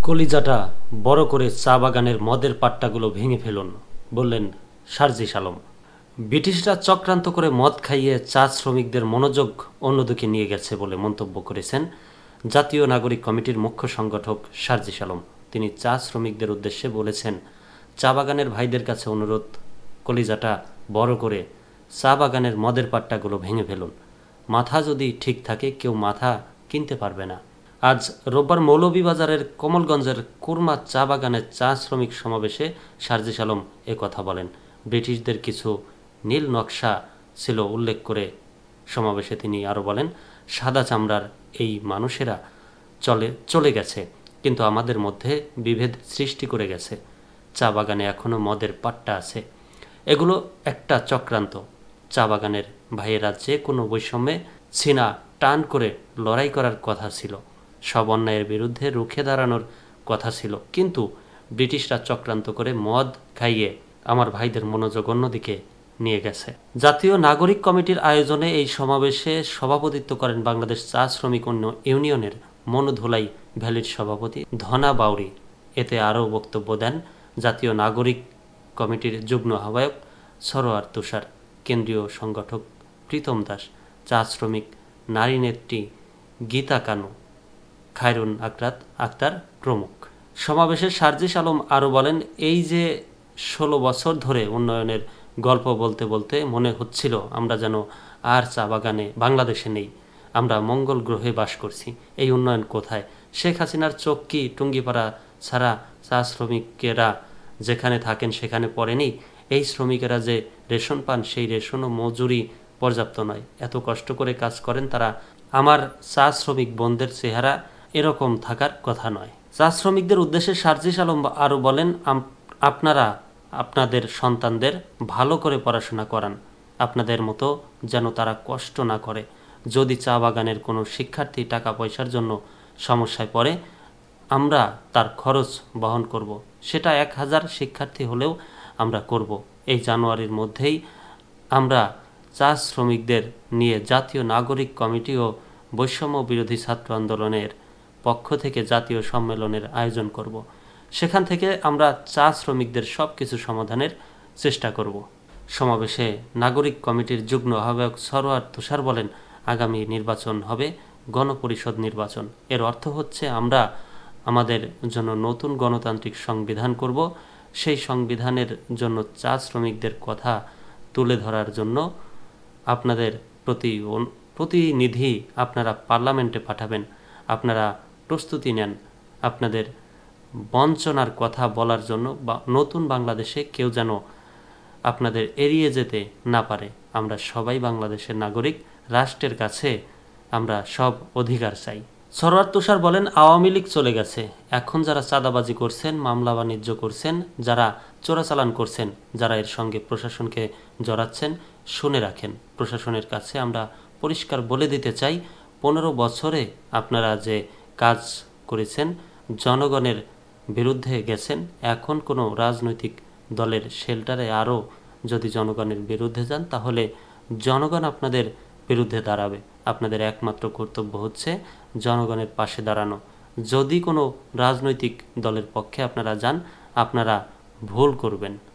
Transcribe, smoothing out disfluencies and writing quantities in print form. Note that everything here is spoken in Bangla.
কলিজাটা বড় করে চা বাগানের মদের পাট্টাগুলো ভেঙে ফেলুন, বললেন সার্জিস আলম। ব্রিটিশরা চক্রান্ত করে মদ খাইয়ে চা শ্রমিকদের মনোযোগ অন্যদিকে নিয়ে গেছে বলে মন্তব্য করেছেন জাতীয় নাগরিক কমিটির মুখ্য সংগঠক সার্জিস আলম। তিনি চা শ্রমিকদের উদ্দেশ্যে বলেছেন, চা বাগানের ভাইদের কাছে অনুরোধ, কলিজাটা বড় করে চা বাগানের মদের পাট্টাগুলো ভেঙে ফেলুন। মাথা যদি ঠিক থাকে কেউ মাথা কিনতে পারবে না। আজ রোববার মৌলভীবাজারের কমলগঞ্জের কুরমা চা বাগানের চা শ্রমিক সমাবেশে সার্জিস আলম কথা বলেন। ব্রিটিশদের কিছু নীল নকশা ছিল উল্লেখ করে সমাবেশে তিনি আরও বলেন, সাদা চামড়ার এই মানুষেরা চলে গেছে, কিন্তু আমাদের মধ্যে বিভেদ সৃষ্টি করে গেছে। চা বাগানে এখনও মদের পাট্টা আছে। এগুলো একটা চক্রান্ত। চা বাগানের ভাইয়েরা যে কোনো বৈষম্যে ছিনা টান করে লড়াই করার কথা ছিল, সব অন্যায়ের বিরুদ্ধে রুখে দাঁড়ানোর কথা ছিল, কিন্তু ব্রিটিশরা চক্রান্ত করে মদ খাইয়ে আমার ভাইদের মনোযোগ অন্যদিকে নিয়ে গেছে। জাতীয় নাগরিক কমিটির আয়োজনে এই সমাবেশে সভাপতিত্ব করেন বাংলাদেশ চা শ্রমিক ইউনিয়নের মনোধুলাই ভ্যালির সভাপতি ধনা বাউরি। এতে আরও বক্তব্য দেন জাতীয় নাগরিক কমিটির যুগ্ম আহ্বায়ক সরোয়ার তুষার, কেন্দ্রীয় সংগঠক প্রীতম দাস, চা শ্রমিক নারী নেত্রী গীতা কানু, খায়রুন আক্তার প্রমুখ। সমাবেশে সার্জিস আলম আরও বলেন, এই যে 16 বছর ধরে উন্নয়নের গল্প বলতে বলতে মনে হচ্ছিল আমরা যেন আর চা বাগানে বাংলাদেশে নেই, আমরা মঙ্গল গ্রহে বাস করছি। এই উন্নয়ন কোথায়? শেখ হাসিনার চোখ কি টুঙ্গিপাড়া ছাড়া চা শ্রমিকেরা যেখানে থাকেন সেখানে পড়েনি? এই শ্রমিকেরা যে রেশন পান, সেই রেশন ও মজুরি পর্যাপ্ত নয়। এত কষ্ট করে কাজ করেন তারা। আমার চা শ্রমিক বোনদের চেহারা এরকম থাকার কথা নয়। চা শ্রমিকদের উদ্দেশ্যে সার্জিস আলম আরও বলেন, আপনারা আপনাদের সন্তানদের ভালো করে পড়াশোনা করান, আপনাদের মতো যেন তারা কষ্ট না করে। যদি চা বাগানের কোনো শিক্ষার্থী টাকা পয়সার জন্য সমস্যায় পড়ে, আমরা তার খরচ বহন করব। সেটা 1000 শিক্ষার্থী হলেও আমরা করব। এই জানুয়ারির মধ্যেই আমরা চা শ্রমিকদের নিয়ে জাতীয় নাগরিক কমিটি ও বৈষম্য বিরোধী ছাত্র আন্দোলনের পক্ষ থেকে জাতীয় সম্মেলনের আয়োজন করব। সেখান থেকে আমরা চা শ্রমিকদের সব কিছু সমাধানের চেষ্টা করব। সমাবেশে নাগরিক কমিটির যুগ্ম আহ্বায়ক সরোয়ার তুষার বলেন, আগামী নির্বাচন হবে গণপরিষদ নির্বাচন। এর অর্থ হচ্ছে আমরা আমাদের জন্য নতুন গণতান্ত্রিক সংবিধান করব। সেই সংবিধানের জন্য চা শ্রমিকদের কথা তুলে ধরার জন্য আপনাদের প্রতিনিধি আপনারা পার্লামেন্টে পাঠাবেন। আপনারা প্রস্তুতি নেন আপনাদের বঞ্চনার কথা বলার জন্য, বা নতুন বাংলাদেশে কেউ যেন আপনাদের এড়িয়ে যেতে না পারে। আমরা সবাই বাংলাদেশের নাগরিক, রাষ্ট্রের কাছে আমরা সব অধিকার চাই। সরোয়ার তুষার বলেন, আওয়ামী লীগ চলে গেছে, এখন যারা চাঁদাবাজি করছেন, মামলা বাণিজ্য করছেন, যারা চোরাচালান করছেন, যারা এর সঙ্গে প্রশাসনকে জড়াচ্ছেন, শুনে রাখেন। প্রশাসনের কাছে আমরা পরিষ্কার বলে দিতে চাই, 15 বছরে আপনারা যে কাজ করেছেন, জনগণের বিরুদ্ধে গেছেন, এখন কোনো রাজনৈতিক দলের শেল্টারে আরও যদি জনগণের বিরুদ্ধে যান, তাহলে জনগণ আপনাদের বিরুদ্ধে দাঁড়াবে। আপনাদের একমাত্র কর্তব্য হচ্ছে জনগণের পাশে দাঁড়ানো। যদি কোনো রাজনৈতিক দলের পক্ষে আপনারা যান, আপনারা ভুল করবেন।